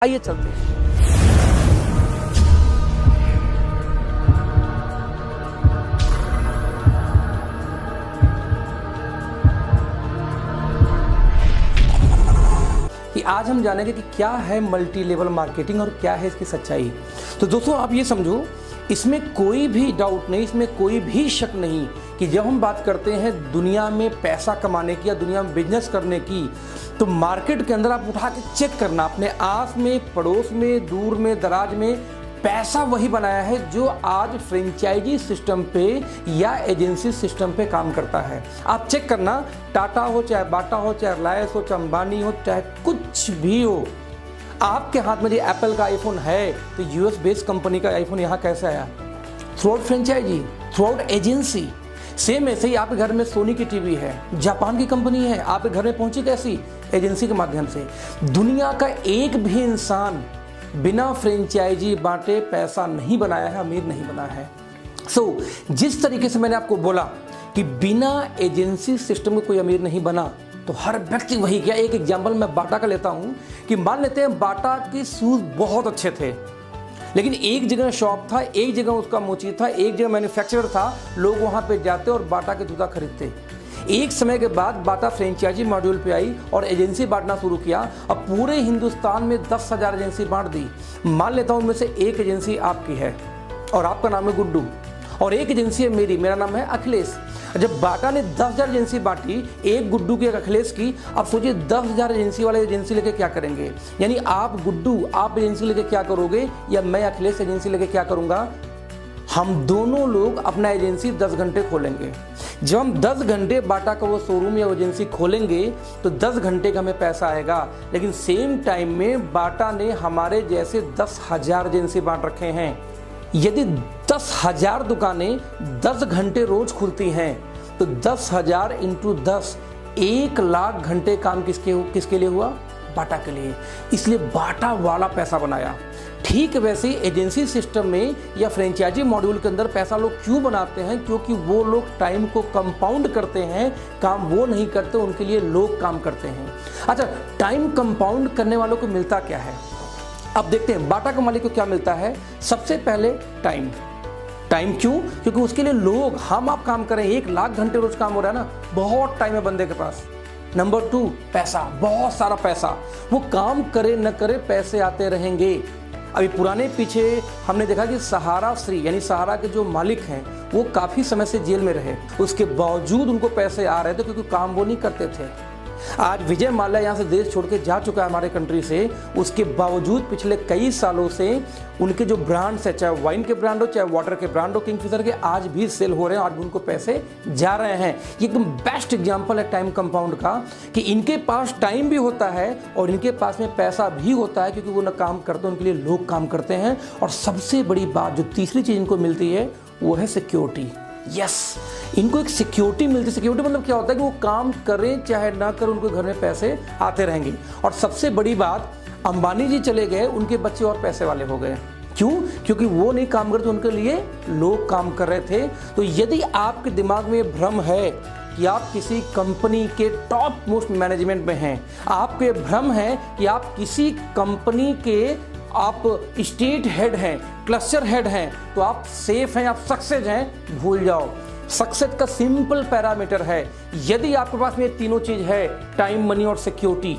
आइए चलते हैं। कि आज हम जानेंगे कि क्या है मल्टी लेवल मार्केटिंग और क्या है इसकी सच्चाई। तो दोस्तों आप ये समझो, इसमें कोई भी डाउट नहीं, इसमें कोई भी शक नहीं कि जब हम बात करते हैं दुनिया में पैसा कमाने की या दुनिया में बिजनेस करने की, तो मार्केट के अंदर आप उठा के चेक करना, अपने आस में, पड़ोस में, दूर में, दराज में पैसा वही बनाया है जो आज फ्रेंचाइजी सिस्टम पे या एजेंसी सिस्टम पे काम करता है। आप चेक करना, टाटा हो, चाहे बाटा हो, चाहे रिलायंस हो, चाहे अंबानी हो, चाहे कुछ भी हो, आपके हाथ में जो एप्पल का आईफोन है तो यूएस बेस्ड कंपनी का आईफोन यहाँ कैसे आया? Throughout franchise, throughout agency. Same ऐसे ही आपके घर में सोनी की टीवी है, जापान की कंपनी है, आपके घर में पहुंची कैसी? एजेंसी के माध्यम से। दुनिया का एक भी इंसान बिना फ्रेंचाइजी बांटे पैसा नहीं बनाया है, अमीर नहीं बना है। जिस तरीके से मैंने आपको बोला कि बिना एजेंसी सिस्टम के कोई अमीर नहीं बना, तो हर व्यक्ति वही किया। एक एग्जाम्पल मैं बाटा का लेता हूं कि मान लेते हैं बाटा के शूज बहुत अच्छे थे, लेकिन एक जगह शॉप था, एक जगह उसका मोची था, एक जगह मैन्युफैक्चरर था, लोग वहां पे जाते और बाटा के जूता खरीदते। एक समय के बाद बाटा फ्रेंचाइजी मॉड्यूल पे आई और एजेंसी बांटना शुरू किया। अब पूरे हिंदुस्तान में 10,000 एजेंसी बांट दी। मान लेता हूं उनमें से एक एजेंसी आपकी है और आपका नाम है गुड्डू, और एक एजेंसी है मेरी, मेरा नाम है अखिलेश। जब बाटा ने 10,000 एजेंसी बांटी, एक गुड्डू की, एक अखिलेश की, अब सोचिए 10,000 एजेंसी वाले एजेंसी लेके क्या करेंगे? यानी आप गुड्डू, आप एजेंसी लेके क्या करोगे, या मैं अखिलेश एजेंसी लेके क्या करूंगा? हम दोनों लोग अपना एजेंसी 10 घंटे खोलेंगे। जब हम 10 घंटे बाटा का वो शोरूम या एजेंसी खोलेंगे तो 10 घंटे का हमें पैसा आएगा, लेकिन सेम टाइम में बाटा ने हमारे जैसे 10,000 एजेंसी बांट रखे हैं। यदि 10,000 दुकानें 10 घंटे रोज खुलती हैं तो 10,000 इंटू 10, 1,00,000 घंटे काम किसके लिए हुआ? बाटा के लिए। इसलिए बाटा वाला पैसा बनाया। ठीक वैसे ही एजेंसी सिस्टम में या फ्रेंचाइजी मॉड्यूल के अंदर पैसा लोग क्यों बनाते हैं? क्योंकि वो लोग टाइम को कंपाउंड करते हैं। काम वो नहीं करते, उनके लिए लोग काम करते हैं। अच्छा, टाइम कंपाउंड करने वालों को मिलता क्या है? अब देखते हैं बाटा के मालिक को क्या मिलता है। सबसे पहले टाइम। टाइम क्यों? क्योंकि उसके लिए लोग, हम आप काम करें, 1,00,000 घंटे रोज काम हो रहा है ना, बहुत टाइम है बंदे के पास। नंबर 2, पैसा, बहुत सारा पैसा। वो काम करे न करे पैसे आते रहेंगे। अभी पुराने पीछे हमने देखा कि सहारा श्री यानी सहारा के जो मालिक हैं वो काफ़ी समय से जेल में रहे, उसके बावजूद उनको पैसे आ रहे थे क्योंकि काम वो नहीं करते थे। आज विजय माल्या यहाँ से देश छोड़ के जा चुका है हमारे कंट्री से, उसके बावजूद पिछले कई सालों से उनके जो ब्रांड्स है, चाहे वाइन के ब्रांड हो, चाहे वाटर के ब्रांड हो, किंगफिशर के, आज भी सेल हो रहे हैं, आज भी उनको पैसे जा रहे हैं। ये एकदम बेस्ट एग्जांपल है टाइम कंपाउंड का, कि इनके पास टाइम भी होता है और इनके पास में पैसा भी होता है, क्योंकि वो ना काम करते, उनके लिए लोग काम करते हैं। और सबसे बड़ी बात, जो तीसरी चीज़ इनको मिलती है, वो है सिक्योरिटी। यस, इनको एक सिक्योरिटी मिलती है। सिक्योरिटी मतलब क्या होता है कि वो काम करें चाहे ना करें, उनके घर में पैसे आते रहेंगे। और सबसे बड़ी बात, अंबानी जी चले गए, उनके बच्चे और पैसे वाले हो गए। क्यों? क्योंकि वो नहीं काम करते, उनके लिए लोग काम कर रहे थे। तो यदि आपके दिमाग में भ्रम है कि आप किसी कंपनी के टॉप मोस्ट मैनेजमेंट में हैं, आपके भ्रम है कि आप किसी कंपनी के आप स्टेट हेड हैं, क्लस्टर हेड हैं, तो आप सेफ हैं, आप सक्सेस हैं, भूल जाओ। सक्सेस का सिंपल पैरामीटर है, यदि आपके पास में तीनों चीज है, टाइम, मनी और सिक्योरिटी,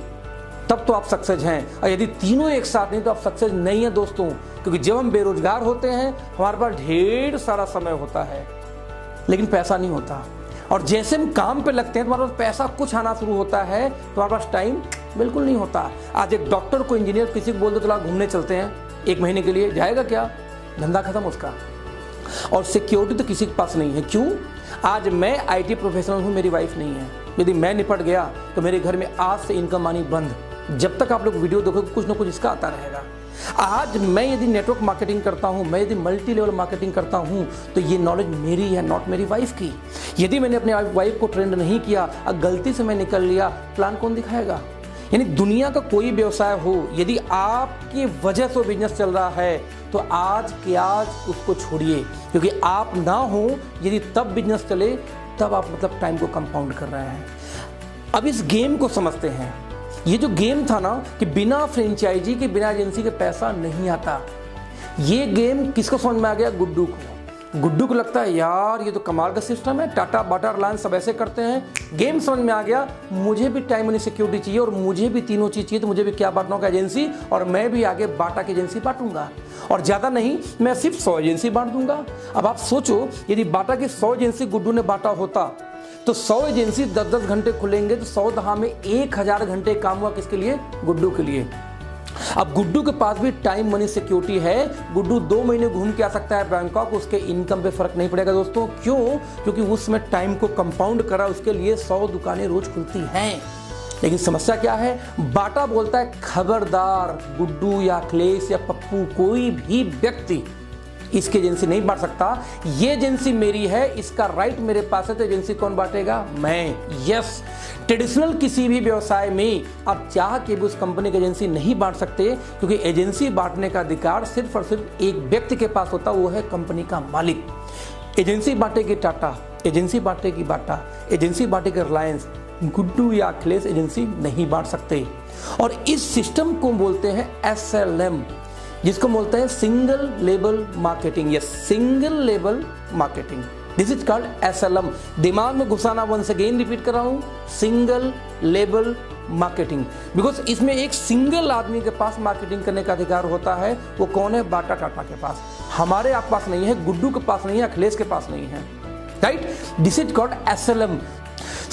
तब तो आप सक्सेस हैं। और यदि तीनों एक साथ नहीं तो आप सक्सेस नहीं है दोस्तों। क्योंकि जब हम बेरोजगार होते हैं, हमारे पास ढेर सारा समय होता है लेकिन पैसा नहीं होता, और जैसे हम काम पे लगते हैं तो हमारे पास पैसा कुछ आना शुरू होता है, तो हमारे पास टाइम बिल्कुल नहीं होता। आज एक डॉक्टर को, इंजीनियर, किसी को बोल दो चलो घूमने चलते हैं 1 महीने के लिए, जाएगा क्या? धंधा खत्म उसका। और सिक्योरिटी तो किसी के पास नहीं है। क्यों? आज मैं आईटी प्रोफेशनल हूँ, मेरी वाइफ नहीं है। यदि मैं निपट गया तो मेरे घर में आज से इनकम आनी बंद। जब तक आप लोग वीडियो देखोगे कुछ ना कुछ इसका आता रहेगा। आज मैं यदि नेटवर्क मार्केटिंग करता हूं, मैं यदि मल्टी लेवल मार्केटिंग करता हूं, तो ये नॉलेज मेरी है, नॉट मेरी वाइफ की। यदि मैंने अपने वाइफ को ट्रेंड नहीं किया, गलती से मैं निकल लिया, प्लान कौन दिखाएगा? यानी दुनिया का कोई व्यवसाय हो, यदि आपकी वजह से बिजनेस चल रहा है, तो आज के आज उसको छोड़िए, क्योंकि आप ना हो, यदि तब बिजनेस चले, तब आप मतलब टाइम को कंपाउंड कर रहे हैं। अब इस गेम को समझते हैं ये जो गेम था ना कि बिना फ्रेंचाइजी के, बिना एजेंसी के पैसा नहीं आता, ये गेम किसको समझ में आ गया? गुड्डू को। गुड्डू को लगता है यार ये तो कमाल का सिस्टम है, टाटा बाटा रिलायंस सब ऐसे करते हैं। गेम समझ में आ गया, मुझे भी टाइम मनी सिक्योरिटी चाहिए और मुझे भी तीनों चीज़ चाहिए, तो मुझे भी क्या बांटना होगा? एजेंसी, और मैं भी आगे बाटा की एजेंसी बांटूंगा, और ज़्यादा नहीं, मैं सिर्फ 100 एजेंसी बांट दूंगा। अब आप सोचो, यदि बाटा की 100 एजेंसी गुड्डू ने बांटा होता तो 100 एजेंसी 10-10 घंटे खुलेंगे, तो 100 दहा में 1000 घंटे काम हुआ किसके लिए? गुड्डू के लिए। अब गुड्डू के पास भी टाइम मनी सिक्योरिटी है, गुड्डू 2 महीने घूम के आ सकता है बैंकॉक, उसके इनकम पे फर्क नहीं पड़ेगा दोस्तों। क्यों? क्योंकि उसमें टाइम को कंपाउंड करा, उसके लिए 100 दुकानें रोज खुलती हैं। लेकिन समस्या क्या है? बाटा बोलता है खबरदार, गुड्डू या अखिलेश या पप्पू कोई भी व्यक्ति इसकी एजेंसी नहीं बांट सकता, ये एजेंसी मेरी है, इसका राइट मेरे पास है, तो एजेंसी कौन बांटेगा? मैं। यस, ट्रेडिशनल किसी भी व्यवसाय में आप चाह के भी उस कंपनी की एजेंसी नहीं बांट सकते, क्योंकि एजेंसी बांटने का अधिकार सिर्फ और सिर्फ एक व्यक्ति के पास होता, वो है कंपनी का मालिक। एजेंसी बांटेगी टाटा, एजेंसी बांटेगी बाटा, एजेंसी बांटेगी रिलायंस, गुड्डू या अखिलेश एजेंसी नहीं बांट सकते। और इस सिस्टम को बोलते हैं SLM, जिसको बोलते हैं single label marketing. Yes, single label marketing, this is called SLM। दिमाग में घुसाना, वंस अगेन रिपीट कर रहा हूं, सिंगल लेबल मार्केटिंग, बिकॉज इसमें एक सिंगल आदमी के पास मार्केटिंग करने का अधिकार होता है। वो कौन है? बाटा टाटा के पास, हमारे आप पास नहीं है, गुड्डू के पास नहीं है, अखिलेश के पास नहीं है, right? This is called SLM।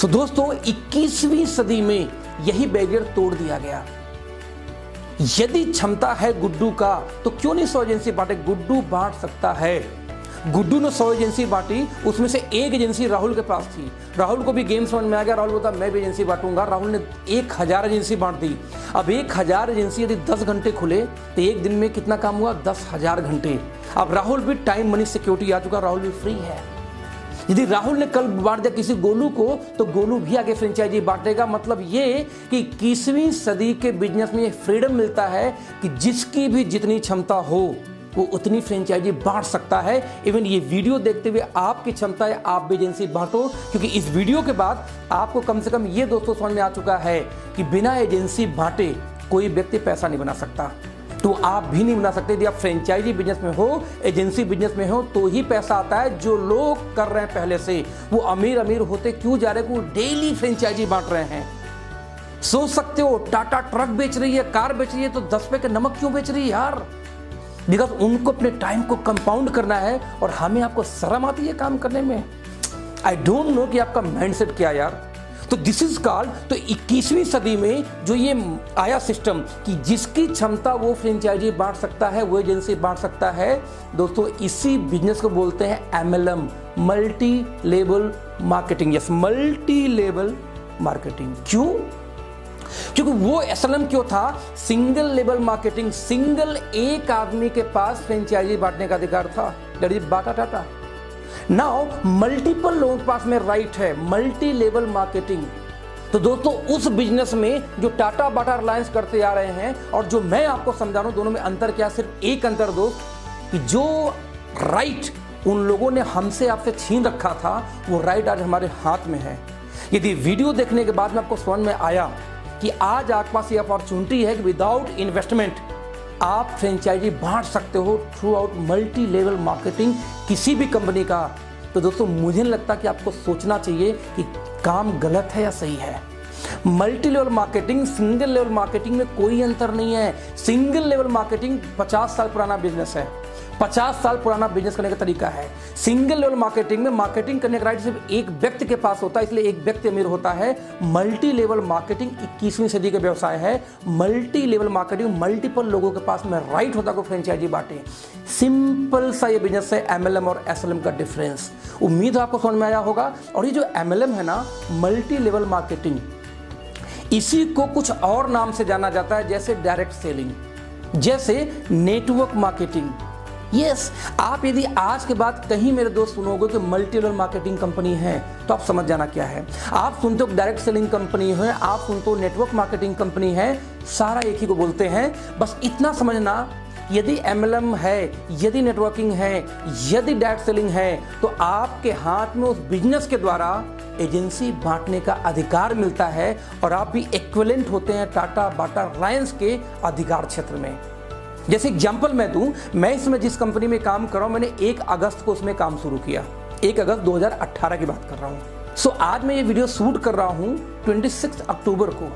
तो दोस्तों 21वीं सदी में यही बैरियर तोड़ दिया गया। यदि क्षमता है गुड्डू का, तो क्यों नहीं 100 एजेंसी बांटे? गुड्डू बांट सकता है। गुड्डू ने 100 एजेंसी बांटी, उसमें से एक एजेंसी राहुल के पास थी, राहुल को भी गेम समझ में आ गया, राहुल बोलता मैं भी एजेंसी बांटूंगा। राहुल ने 1000 एजेंसी बांट दी। अब 1000 एजेंसी यदि 10 घंटे खुले तो एक दिन में कितना काम हुआ? 10,000 घंटे। अब राहुल भी टाइम मनी सिक्योरिटी आ चुका, राहुल भी फ्री है। यदि राहुल ने कल बांट दिया किसी गोलू को, तो गोलू भी आगे फ्रेंचाइजी बांटेगा। मतलब ये कि 21वीं सदी के बिजनेस में फ्रीडम मिलता है कि जिसकी भी जितनी क्षमता हो वो उतनी फ्रेंचाइजी बांट सकता है। इवन ये वीडियो देखते हुए आपकी क्षमता है, आप भी एजेंसी बांटो, क्योंकि इस वीडियो के बाद आपको कम से कम ये दोस्तों समझ में आ चुका है कि बिना एजेंसी बांटे कोई व्यक्ति पैसा नहीं बना सकता। तो आप भी नहीं बना सकते। यदि आप फ्रेंचाइजी बिजनेस में हो, एजेंसी बिजनेस में हो, तो ही पैसा आता है। जो लोग कर रहे हैं पहले से, वो अमीर अमीर होते क्यों जा रहे हैं? वो डेली फ्रेंचाइजी बांट रहे हैं। सोच सकते हो, टाटा ट्रक बेच रही है, कार बेच रही है, तो 10 रुपए का नमक क्यों बेच रही है यार? बिकॉज उनको अपने टाइम को कंपाउंड करना है, और हमें आपको शर्म आती है काम करने में। आई डोंट नो कि आपका माइंडसेट क्या यार। तो दिस इज कॉल्ड, तो 21वीं सदी में जो ये आया सिस्टम कि जिसकी क्षमता वो फ्रेंचाइजी बांट सकता है, वो एजेंसी बांट सकता है, दोस्तों इसी बिजनेस को बोलते हैं MLM, multi level marketing. Yes, multi level marketing. क्यों? क्योंकि वो SLM क्यों था? सिंगल लेवल मार्केटिंग, सिंगल एक आदमी के पास फ्रेंचाइजी बांटने का अधिकार था, that is Bata Tata. Now multiple लोगों के पास में राइट है, मल्टी लेवल मार्केटिंग। तो दोस्तों उस बिजनेस में जो टाटा बाटा रिलायंस करते आ रहे हैं और जो मैं आपको समझा रहा हूं, दोनों में अंतर क्या? सिर्फ एक अंतर दोस्त, कि जो राइट उन लोगों ने हमसे आपसे छीन रखा था, वो राइट आज हमारे हाथ में है। यदि वीडियो देखने के बाद में आपको समझ में आया कि आज आपके पास ये अपॉर्चुनिटी है कि विदाउट इन्वेस्टमेंट आप फ्रेंचाइजी बांट सकते हो through out multi level marketing किसी भी कंपनी का, तो दोस्तों मुझे नहीं लगता कि आपको सोचना चाहिए कि काम गलत है या सही है। Multi level marketing, single level marketing में कोई अंतर नहीं है। सिंगल लेवल मार्केटिंग 50 साल पुराना बिजनेस है, 50 साल पुराना बिजनेस करने का तरीका है। सिंगल लेवल मार्केटिंग में मार्केटिंग करने का राइट सिर्फ एक व्यक्ति के पास होता है, इसलिए एक व्यक्ति अमीर होता है। मल्टी लेवल मार्केटिंग 21वीं सदी का व्यवसाय है। मल्टी लेवल मार्केटिंग मल्टीपल लोगों के पास में राइट होता है को फ्रेंचाइजी बांटे। सिंपल सा ये बिजनेस है MLM और SLM का डिफरेंस। उम्मीद है आपको समझ में आया होगा। और ये जो MLM है ना, मल्टी लेवल मार्केटिंग, इसी को कुछ और नाम से जाना जाता है, जैसे डायरेक्ट सेलिंग, जैसे नेटवर्क मार्केटिंग। यस, आप यदि आज के बाद कहीं मेरे दोस्त सुनोगे कि मल्टी लेवल मार्केटिंग कंपनी है, तो आप समझ जाना क्या है। आप सुनते हो डायरेक्ट सेलिंग कंपनी है, आप सुनते हो नेटवर्क मार्केटिंग कंपनी है, सारा एक ही को बोलते हैं। बस इतना समझना यदि MLM है, यदि नेटवर्किंग है, यदि डायरेक्ट सेलिंग है, तो आपके हाथ में उस बिजनेस के द्वारा एजेंसी बांटने का अधिकार मिलता है और आप भी इक्विवेलेंट होते हैं टाटा, बाटा, रिलायंस के अधिकार क्षेत्र में। जैसे एग्जाम्पल मैं दूं, मैं इसमें जिस कंपनी में काम कर रहा हूं, मैंने 1 अगस्त को उसमें काम शुरू किया। 1 अगस्त 2018 की बात कर रहा हूं। सो आज मैं ये वीडियो शूट कर रहा हूं 26 अक्टूबर को।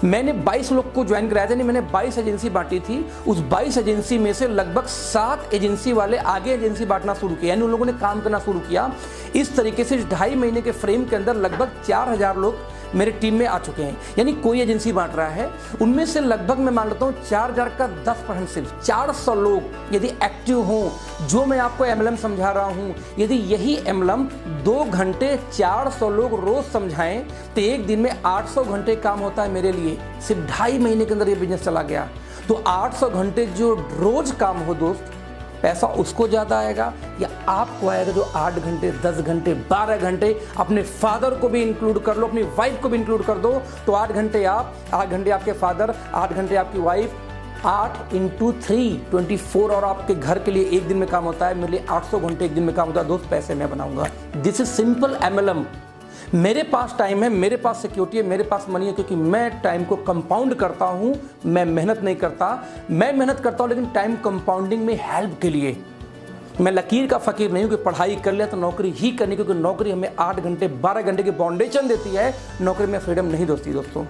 मैंने 22 लोग को ज्वाइन कराया था, नहीं मैंने 22 एजेंसी बांटी थी। उस 22 एजेंसी में से लगभग 7 एजेंसी वाले आगे एजेंसी बांटना शुरू किया, यानी उन लोगों ने काम करना शुरू किया। इस तरीके से 2.5 महीने के फ्रेम के अंदर लगभग 4000 लोग मेरे टीम में आ चुके हैं। यानी कोई एजेंसी बांट रहा है, उनमें से लगभग मैं मान लेता हूँ 4000 का 10% सिर्फ 400 लोग यदि एक्टिव हों, जो मैं आपको MLM समझा रहा हूँ, यदि यही MLM 2 घंटे 400 लोग रोज समझाएं तो एक दिन में 800 घंटे काम होता है मेरे लिए। सिर्फ 2.5 महीने के अंदर ये बिजनेस चला गया। तो 800 घंटे जो रोज काम हो दोस्त, पैसा उसको ज़्यादा आएगा या आपको आएगा जो 8 घंटे, 10 घंटे, 12 घंटे, अपने फादर को भी इंक्लूड कर लो, अपनी वाइफ को भी इंक्लूड कर दो, तो 8 घंटे आप, 8 घंटे आपके फादर, 8 घंटे आपकी वाइफ, 8 × 3 24 और आपके घर के लिए एक दिन में काम होता है। मेरे लिए 800 घंटे एक दिन में काम होता है। दोस्त पैसे मैं बनाऊंगा। This is simple MLM। मेरे पास टाइम है, मेरे पास सिक्योरिटी है, मेरे पास मनी है, क्योंकि मैं टाइम को कंपाउंड करता हूं। मैं मेहनत नहीं करता, मैं मेहनत करता हूं लेकिन टाइम कंपाउंडिंग में हेल्प के लिए। मैं लकीर का फकीर नहीं हूं कि पढ़ाई कर लिया तो नौकरी ही करनी, क्योंकि नौकरी हमें 8 घंटे 12 घंटे की फाउंडेशन देती है, नौकरी में फ्रीडम नहीं दोस्ती दोस्तों।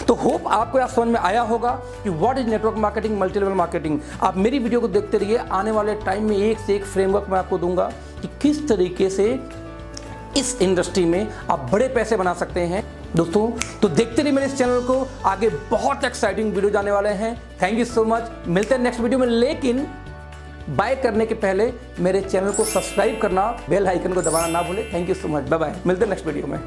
तो होप आपको यह समझ में आया होगा कि what is network marketing, multi level marketing. आप मेरी वीडियो को देखते रहिए, आने वाले टाइम में एक से एक फ्रेमवर्क मैं आपको दूंगा कि किस तरीके से इस इंडस्ट्री में आप बड़े पैसे बना सकते हैं दोस्तों। तो देखते रहिए मेरे इस चैनल को, आगे बहुत एक्साइटिंग वीडियो जाने वाले हैं। Thank you so much. मिलते हैं नेक्स्ट वीडियो में, लेकिन बाय करने के पहले मेरे चैनल को सब्सक्राइब करना, बेल आइकन को दबाना ना भूलें। Thank you so much, bye bye. मिलते हैं नेक्स्ट वीडियो में।